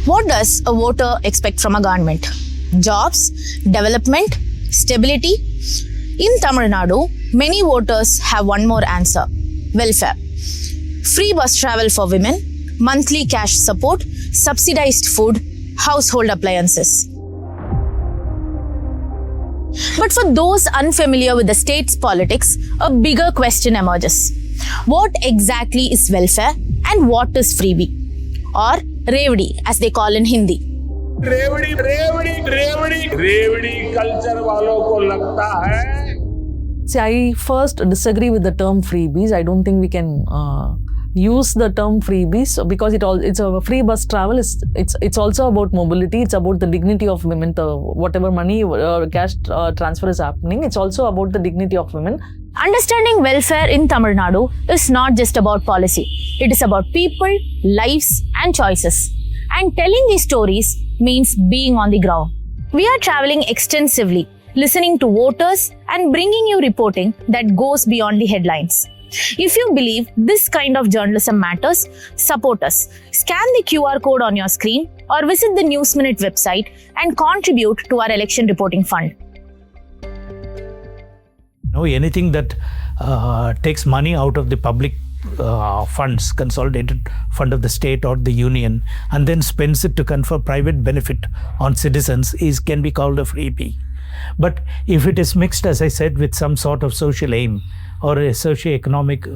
What does a voter expect from a government? Jobs, development, stability? In Tamil Nadu, many voters have one more answer: welfare. Free bus travel for women, monthly cash support, subsidized food, household appliances. But for those unfamiliar with the state's politics, a bigger question emerges. What exactly is welfare and what is freebie? Or revdi as they call in Hindi. रेवड़ी culture वालों को लगता है. See, I first disagree with the term freebies. I don't think we can use the term freebies because it's a free bus travel. It's also about mobility. It's about the dignity of women. Whatever money cash transfer is happening, it's also about the dignity of women. Understanding welfare in Tamil Nadu is not just about policy. It is about people, lives and choices. And telling these stories means being on the ground. We are traveling extensively, listening to voters and bringing you reporting that goes beyond the headlines. If you believe this kind of journalism matters, support us. Scan the QR code on your screen or visit the News Minute website and contribute to our election reporting fund. Anything that takes money out of the public funds, consolidated fund of the state or the union, and then spends it to confer private benefit on citizens can be called a freebie. But if it is mixed, as I said, with some sort of social aim or a socio-economic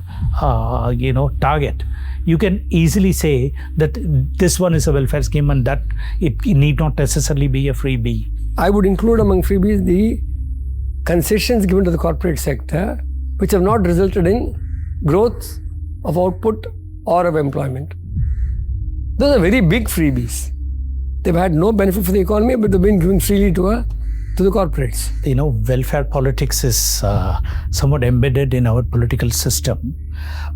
target, you can easily say that this one is a welfare scheme and that it need not necessarily be a freebie. I would include among freebies the concessions given to the corporate sector, which have not resulted in growth of output or of employment. Those are very big freebies. They've had no benefit for the economy, but they've been given freely to the corporates. Welfare politics is somewhat embedded in our political system.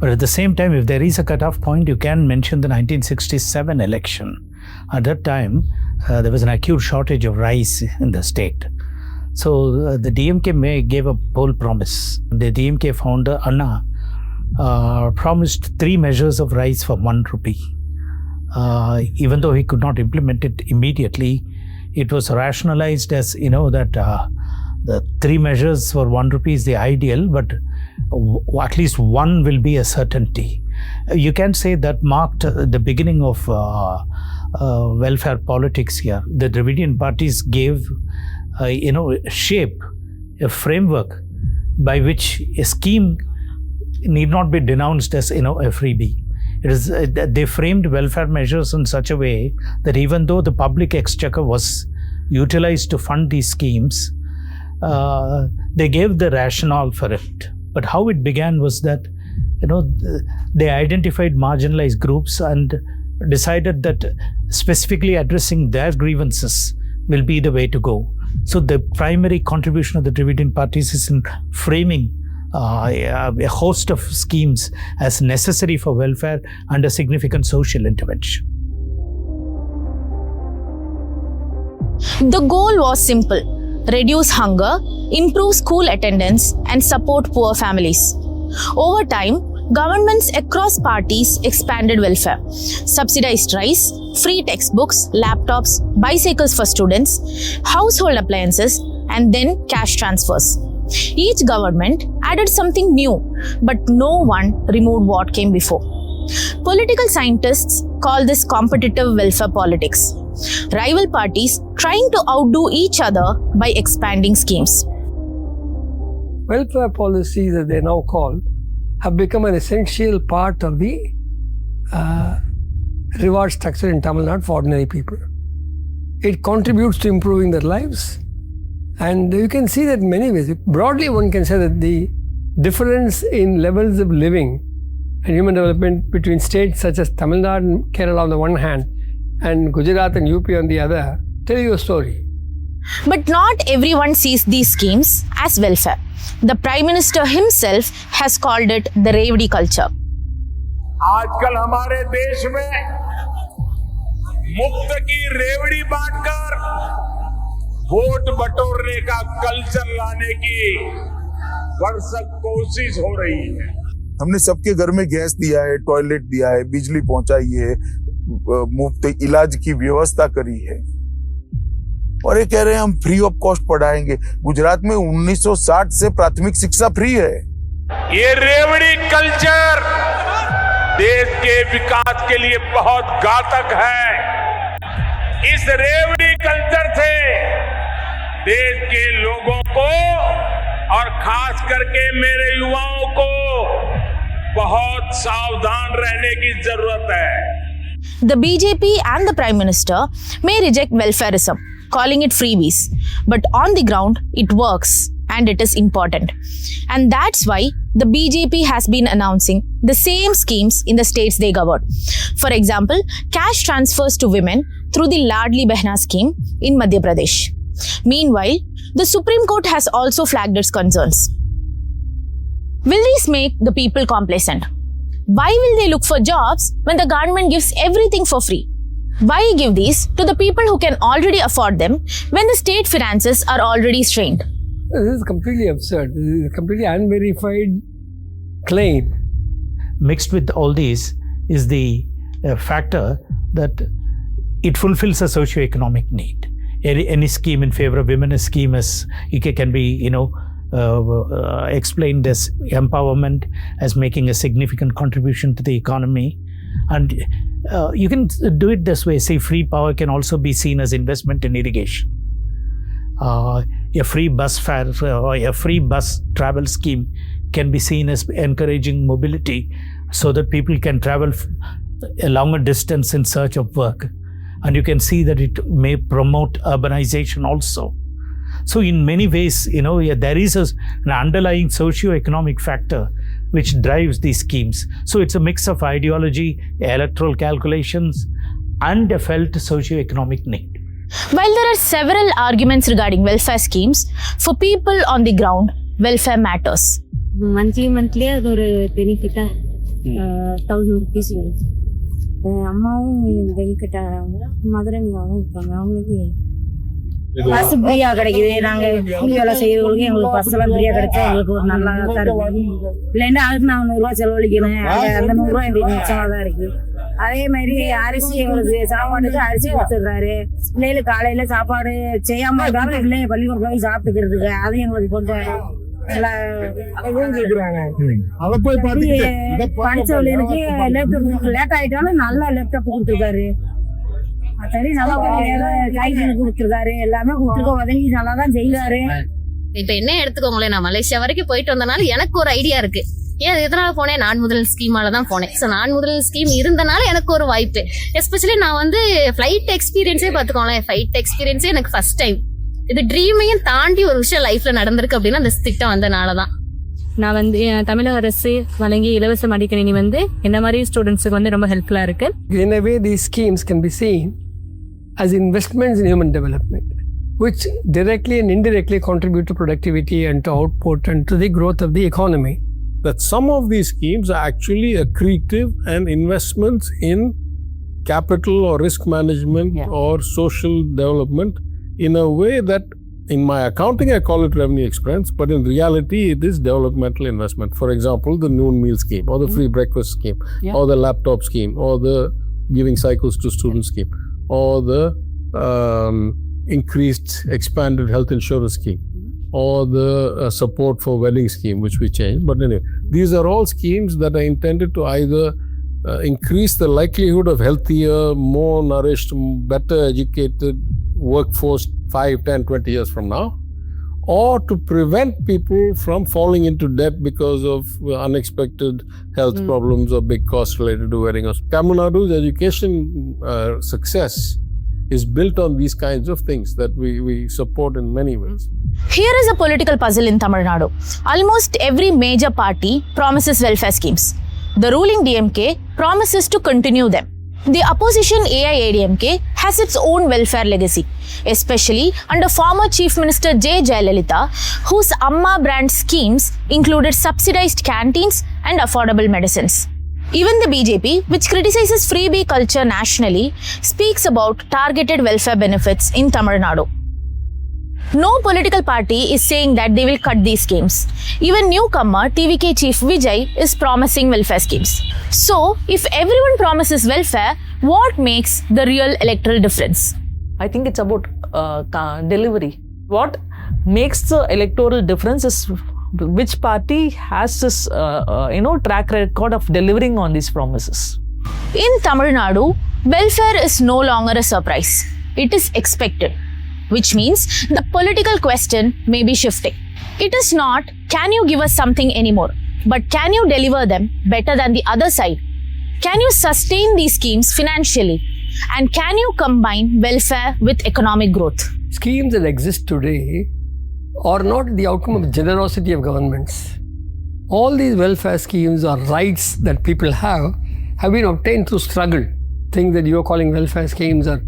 But at the same time, if there is a cutoff point, you can mention the 1967 election. At that time, there was an acute shortage of rice in the state. So the DMK gave a bold promise. The DMK founder, Anna, promised 3 measures of rice for 1 rupee. Even though he could not implement it immediately, it was rationalized as, that the 3 measures for 1 rupee is the ideal, but at least one will be a certainty. You can say that marked the beginning of welfare politics here. The Dravidian parties gave, shape, a framework by which a scheme need not be denounced as, a freebie. It is they framed welfare measures in such a way that even though the public exchequer was utilized to fund these schemes, they gave the rationale for it. But how it began was that, they identified marginalized groups and decided that specifically addressing their grievances will be the way to go. So the primary contribution of the Dravidian parties is in framing a host of schemes as necessary for welfare and a significant social intervention. The goal was simple: reduce hunger, improve school attendance, and support poor families. Over time, governments across parties expanded welfare. Subsidized rice, free textbooks, laptops, bicycles for students, household appliances, and then cash transfers. Each government added something new, but no one removed what came before. Political scientists call this competitive welfare politics. Rival parties trying to outdo each other by expanding schemes. Welfare policies, as they are now called, have become an essential part of the reward structure in Tamil Nadu for ordinary people. It contributes to improving their lives. And you can see that in many ways. Broadly, one can say that the difference in levels of living and human development between states such as Tamil Nadu and Kerala on the one hand and Gujarat and UP on the other tell you a story. But not everyone sees these schemes as welfare. The Prime Minister himself has called it the revdi culture. आजकल हमारे देश में मुफ्त की रेवड़ी बांटकर vote बटोरने का कल्चर लाने की भरसक कोशिश हो रही है। हमने सबके घर में गैस दिया है, टॉयलेट दिया है, बिजली पहुंचाई है, मुफ्त इलाज की व्यवस्था करी है और ये कह रहे हैं हम फ्री ऑफ कॉस्ट पढ़ाएंगे। गुजरात में 1960 से प्राथमिक शिक्षा फ्री है। ये रेवड़ी कल्चर देश के विकास के लिए बहुत घातक है। इस रेवड़ी कल्चर से देश के लोगों को और खास करके मेरे युवाओं को बहुत सावधान रहने की जरूरत है। The BJP and the Prime Minister may reject welfareism, calling it freebies, but on the ground it works and it is important. And that's why the BJP has been announcing the same schemes in the states they govern. For example, cash transfers to women through the Ladli Behna scheme in Madhya Pradesh. Meanwhile, the Supreme Court has also flagged its concerns. Will these make the people complacent? Why will they look for jobs when the government gives everything for free? Why give these to the people who can already afford them when the state finances are already strained? This is completely absurd. This is a completely unverified claim. Mixed with all these is the factor that it fulfills a socio-economic need. Any scheme in favor of women, a scheme as can be, explained as empowerment, as making a significant contribution to the economy. And you can do it this way. Say free power can also be seen as investment in irrigation. A free bus fare or a free bus travel scheme can be seen as encouraging mobility so that people can travel a longer distance in search of work. And you can see that it may promote urbanization also. So in many ways, there is an underlying socio-economic factor which drives these schemes. So it's a mix of ideology, electoral calculations, and a felt socio-economic need. While there are several arguments regarding welfare schemes, for people on the ground, welfare matters. Monthly அது ஒரு பெனிஃபிட்டா 1000 rupees அம்மாவும் benefit ஆகிறாங்க, மதுரைங்காவும் இருக்காங்க. அவங்களுக்கு bus ஃப்ரீயா கிடைக்குது. நாங்க கூலி வேலை செய்யறவங்களுக்கு எங்களுக்கு பஸ் எல்லாம் ஃப்ரீயா கிடைச்சா எங்களுக்கு ஒரு நல்லா தான் இருக்கு. இல்லைன்னா அதுக்கு நான் 100 ரூபா செலவழிக்கணும். அந்த 100 ரூபா எங்களுக்கு மிச்சமா தான் இருக்கு. அதே மாதிரி அரிசி எங்களுக்கு சாப்பாட்டுக்கு அரிசி கொடுத்துருக்காரு. பிள்ளைகளுக்கு காலையில சாப்பாடு செய்யாம இருந்தாலும் பிள்ளைங்க பள்ளிக்கூடம் போய் சாப்பிட்டுக்கிறதுக்கு அது எங்களுக்கு கொஞ்சம் நல்லா படிச்சவங்களுக்கு லேப்டாப் லேட் ஆயிட்டாலும் நல்லா லேப்டாப் கொடுத்துருக்காரு. சரி நல்லா கைது கொடுத்துருக்காரு. எல்லாமே கொடுத்துருக்க உதவி நல்லா தான் செய்யறாரு. இப்ப என்ன எடுத்துக்கோங்களேன், நான் மலேசியா வரைக்கும் போயிட்டு வந்தனால எனக்கு ஒரு ஐடியா இருக்கு. ஏன் எதனால போனேன், நான் முதல் ஸ்கீமால தான் போனேன். ஸோ நான் முதல் ஸ்கீம் இருந்தனால எனக்கு ஒரு வாய்ப்பு. எஸ்பெஷலி நான் வந்து ஃபிளைட் எக்ஸ்பீரியன்ஸே பார்த்துக்கோங்களேன். ஃபிளைட் எக்ஸ்பீரியன்ஸே எனக்கு ஃபர்ஸ்ட் டைம். இது ட்ரீமையும் தாண்டி ஒரு விஷயம் லைஃப்ல நடந்திருக்கு அப்படின்னா அந்த திட்டம் வந்தனால தான். நான் வந்து தமிழக அரசு வழங்கிய இலவச மடிக்கணினி வந்து என்ன மாதிரி ஸ்டூடெண்ட்ஸுக்கு வந்து ரொம்ப ஹெல்ப்ஃபுல்லா இருக்கு. In a way, these schemes can be seen as investments in human development, which directly and indirectly contribute to productivity and to output and to the growth of the economy. That some of these schemes are actually accretive and investments in capital or risk management or social development in a way that in my accounting I call it revenue expense, but in reality it is developmental investment. For example, the noon meal scheme or the free breakfast scheme or the laptop scheme or the giving cycles to students scheme or the increased expanded health insurance scheme or the support for wedding scheme, which we changed. But anyway, these are all schemes that are intended to either increase the likelihood of healthier, more nourished, better educated workforce 5, 10, 20 years from now, or to prevent people from falling into debt because of unexpected health problems or big costs related to wedding. Tamil Nadu's education success is built on these kinds of things that we support in many ways. Here is a political puzzle in Tamil Nadu. Almost every major party promises welfare schemes. The ruling DMK promises to continue them. The opposition AIADMK has its own welfare legacy, especially under former Chief Minister J. Jayalalitha, whose Amma brand schemes included subsidized canteens and affordable medicines. Even the BJP, which criticizes freebie culture nationally, speaks about targeted welfare benefits in Tamil Nadu. No political party is saying that they will cut these schemes. Even newcomer TVK Chief Vijay is promising welfare schemes. So, if everyone promises welfare, what makes the real electoral difference? I think it's about delivery. What makes the electoral difference is which party has this track record of delivering on these promises. In Tamil Nadu, welfare is no longer a surprise. It is expected, which means the political question may be shifting. It is not, can you give us something anymore, but can you deliver them better than the other side? Can you sustain these schemes financially? And can you combine welfare with economic growth? Schemes that exist today are not the outcome of generosity of governments. All these welfare schemes or rights that people have been obtained through struggle. Things that you are calling welfare schemes or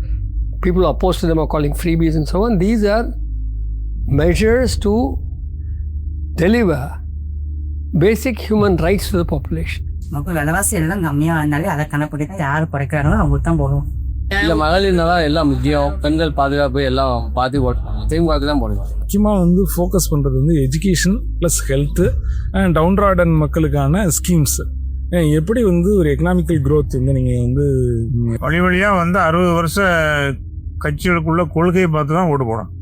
people opposed to them are calling freebies and so on. These are measures to deliver basic human rights to the population. மக்கள் விலைவாசி எல்லாம் கம்மியாக இருந்தாலே அதை கணப்பிட்டு யார் குறைக்கிறாங்களோ அவங்களுக்கு தான் போடுவோம். இல்லை மகளிர்னால எல்லாம் முக்கியம், பெண்கள் பாதுகாப்பு எல்லாம் பார்த்து ஓட்டுவாங்க, திமுகவுக்கு தான் போடுவாங்க. முக்கியமாக ஃபோக்கஸ் பண்ணுறது education plus health and downtrodden மக்களுக்கான ஸ்கீம்ஸ். எப்படி ஒரு எக்கனாமிக்கல் க்ரோத் நீங்கள் வழி வழியாக 60 வருஷ கட்சிகளுக்குள்ள கொள்கையை பார்த்து தான் ஓட்டு போடணும்.